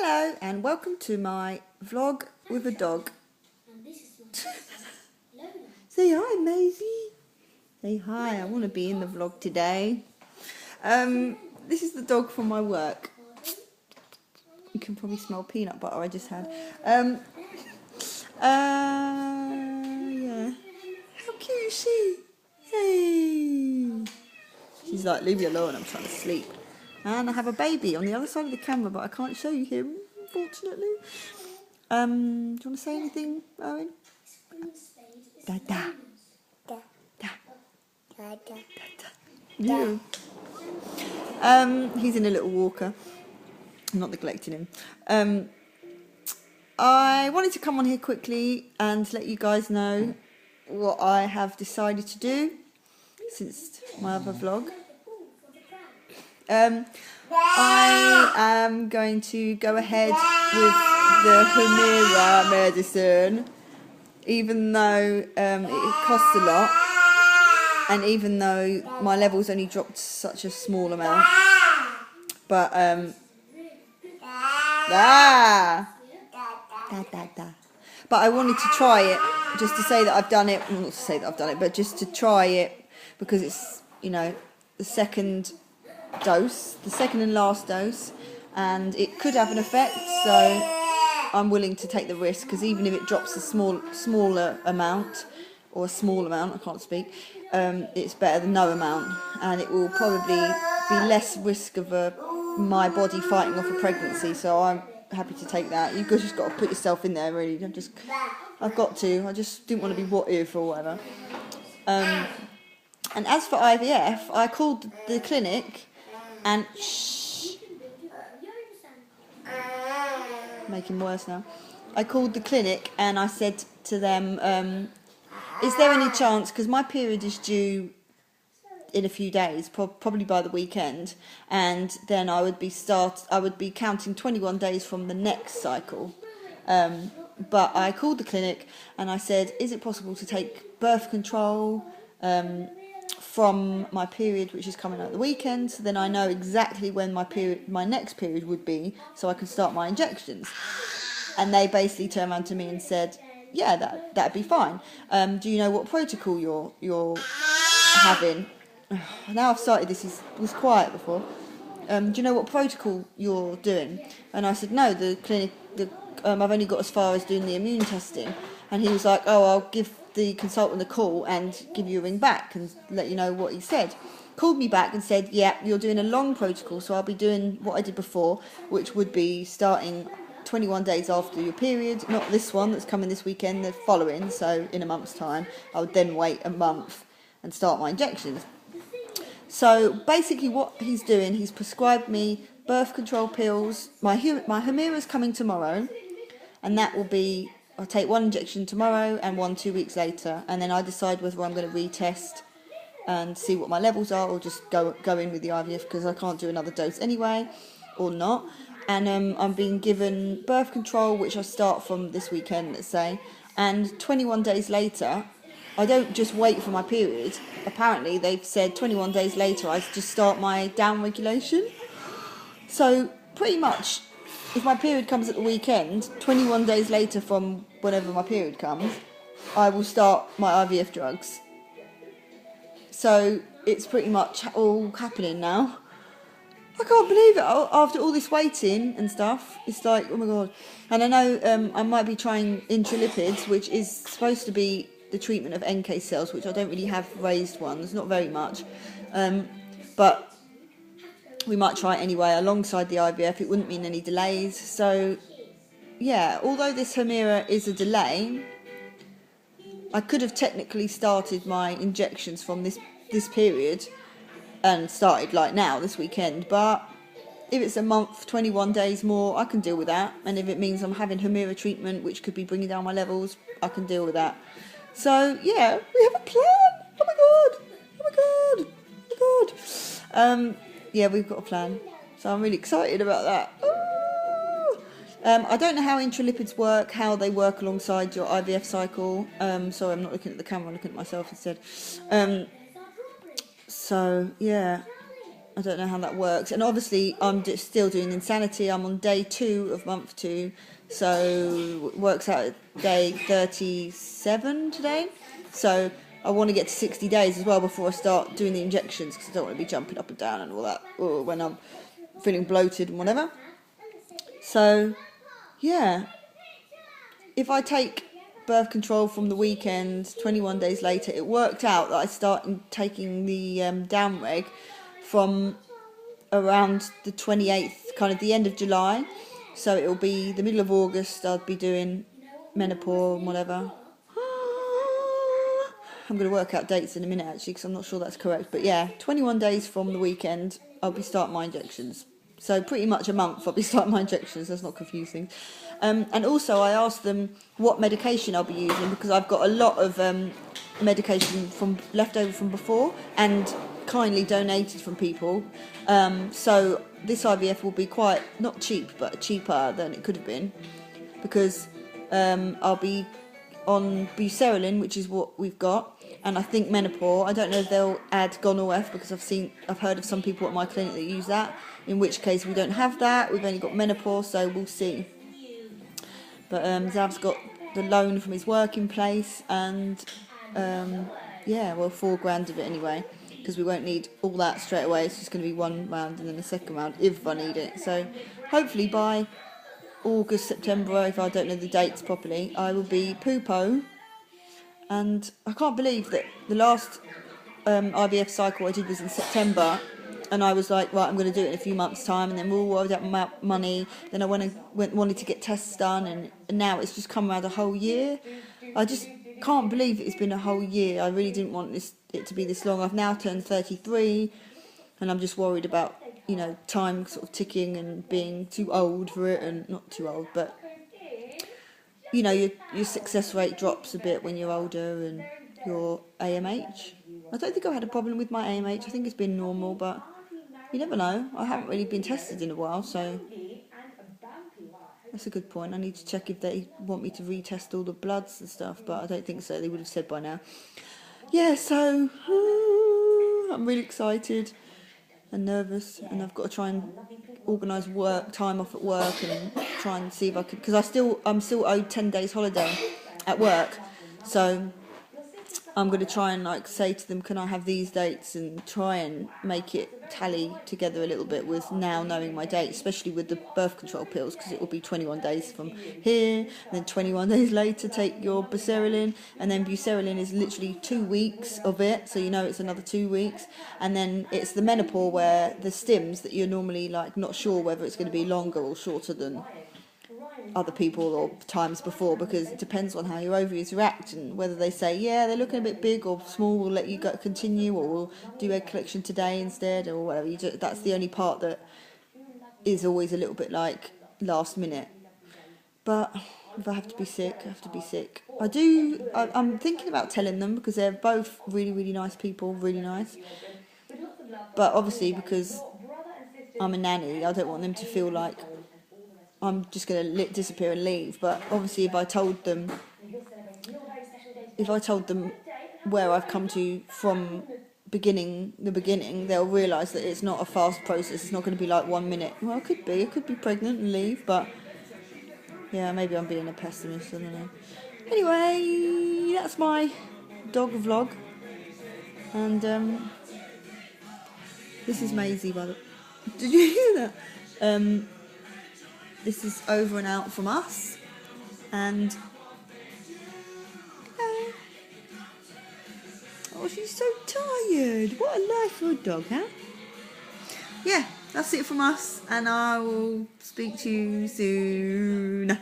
Hello and welcome to my vlog with a dog. Say hi, Maisie. Say hi, I want to be in the vlog today. This is the dog from my work. You can probably smell peanut butter I just had. Yeah. How cute is she? Hey. She's like, leave me alone, I'm trying to sleep. And I have a baby on the other side of the camera, but I can't show you him, unfortunately. Do you want to say anything, Owen? Dada. Yeah. He's in a little walker. I'm not neglecting him. I wanted to come on here quickly and let you guys know what I have decided to do since my other vlog. I am going to go ahead with the HUMIRA medicine, even though it costs a lot, and even though my levels only dropped such a small amount. But but I wanted to try it, just to say that I've done it. Well, not to say that I've done it, but just to try it, because it's, you know, the second dose, the second and last dose, and it could have an effect, so I'm willing to take the risk, because even if it drops a smaller amount, or a small amount, I can't speak, it's better than no amount, and it will probably be less risk of my body fighting off a pregnancy, so I'm happy to take that. You've just got to put yourself in there, really. I've got to. I just didn't want to be what if or whatever. And as for IVF, I called the clinic and making worse now. I called the clinic and I said to them, is there any chance, because my period is due in a few days, probably by the weekend, and then I would be counting 21 days from the next cycle. But I called the clinic and I said, is it possible to take birth control from my period, which is coming out the weekend, so then I know exactly when my next period would be, so I can start my injections. And they basically turned around to me and said, yeah, that'd be fine. Do you know what protocol you're having? Now I've started this, it was quiet before. Do you know what protocol you're doing? And I said, no, the clinic, I've only got as far as doing the immune testing. And he was like, oh, I'll give the consultant a call and give you a ring back and let you know what he said. Called me back and said, yeah, you're doing a long protocol, so I'll be doing what I did before, which would be starting 21 days after your period, not this one that's coming this weekend, the following, so in a month's time. I would then wait a month and start my injections. So basically what he's doing, he's prescribed me birth control pills. My HUMIRA's coming tomorrow, and that will be, I'll take one injection tomorrow and one 2 weeks later, and then I decide whether I'm going to retest and see what my levels are, or just go in with the IVF, because I can't do another dose anyway, or not. And I'm being given birth control, which I start from this weekend, let's say, and 21 days later, I don't just wait for my period. Apparently they've said 21 days later I just start my down regulation. So pretty much, if my period comes at the weekend, 21 days later from whenever my period comes, I will start my IVF drugs. So it's pretty much all happening now. I can't believe it. After all this waiting and stuff, it's like, oh my god. And I know I might be trying intralipids, which is supposed to be the treatment of NK cells, which I don't really have raised ones, not very much. But we might try it anyway alongside the IVF. It wouldn't mean any delays. So yeah, although this HUMIRA is a delay, I could have technically started my injections from this period and started like now this weekend, but if it's a month, 21 days more, I can deal with that. And if it means I'm having HUMIRA treatment, which could be bringing down my levels, I can deal with that. So yeah, we have a plan. Oh my god, oh my god, oh my god. Yeah, we've got a plan, so I'm really excited about that. I don't know how intralipids work, how they work alongside your IVF cycle. Sorry, I'm not looking at the camera, I'm looking at myself instead. So yeah, I don't know how that works. And obviously I'm still doing Insanity. I'm on day 2 of month 2, so it works out at day 37 today. So I want to get to 60 days as well before I start doing the injections, because I don't want to be jumping up and down and all that when I'm feeling bloated and whatever. So yeah, if I take birth control from the weekend, 21 days later, it worked out that I started taking the down reg from around the 28th, kind of the end of July. So it'll be the middle of August, I'll be doing menopause and whatever. I'm going to work out dates in a minute actually, because I'm not sure that's correct. But yeah, 21 days from the weekend, I'll be starting my injections. So pretty much a month I'll be starting my injections. That's not confusing. And also I asked them what medication I'll be using, because I've got a lot of medication from left over from before and kindly donated from people. So this IVF will be quite, not cheap, but cheaper than it could have been, because I'll be on Buserelin, which is what we've got, and I think menopause. I don't know if they'll add Gonal-F, because I've heard of some people at my clinic that use that, in which case we don't have that, we've only got menopause, so we'll see. But Zav's got the loan from his working place, and yeah, well, $4,000 of it anyway, because we won't need all that straight away. It's just going to be one round and then a second round if I need it. So hopefully by August, September, if I don't know the dates properly, I will be poo-po. And I can't believe that the last IVF cycle I did was in September, and I was like, right, I'm going to do it in a few months' time, and then we're all worried about money. Then I wanted to get tests done, and now it's just come around a whole year. I just can't believe it's been a whole year. I really didn't want it to be this long. I've now turned 33, and I'm just worried about, you know, time sort of ticking and being too old for it, and not too old, but you know, your success rate drops a bit when you're older, and your AMH. I don't think I've had a problem with my AMH. I think it's been normal, but you never know. I haven't really been tested in a while, so that's a good point. I need to check if they want me to retest all the bloods and stuff, but I don't think so. They would have said by now. Yeah, so I'm really excited and nervous, and I've got to try and organise time off at work, and try and see if I could, because I'm still owed 10 days holiday at work, so I'm going to try and like say to them, can I have these dates, and try and make it tally together a little bit with now knowing my date, especially with the birth control pills, because it will be 21 days from here, and then 21 days later take your Buserelin, and then Buserelin is literally 2 weeks of it, so you know it's another 2 weeks, and then it's the menopause where the stims that you're normally like not sure whether it's going to be longer or shorter than other people or times before, because it depends on how your ovaries react, and whether they say, yeah, they're looking a bit big or small, we'll let you continue, or we'll do egg collection today instead, or whatever. That's the only part that is always a little bit like last minute. But if I have to be sick, I have to be sick. I'm thinking about telling them, because they're both really, really nice people, really nice. But obviously, because I'm a nanny, I don't want them to feel like I'm just going to disappear and leave. But obviously if I told them where I've come to from the beginning, they'll realise that it's not a fast process. It's not going to be like 1 minute. Well, it could be pregnant and leave, but yeah, maybe I'm being a pessimist, I don't know. Anyway, that's my dog vlog, and this is Maisie, by the way. Did you hear that? This is over and out from us, and oh, she's so tired. What a life for a dog, huh? Yeah, that's it from us, and I will speak to you soon.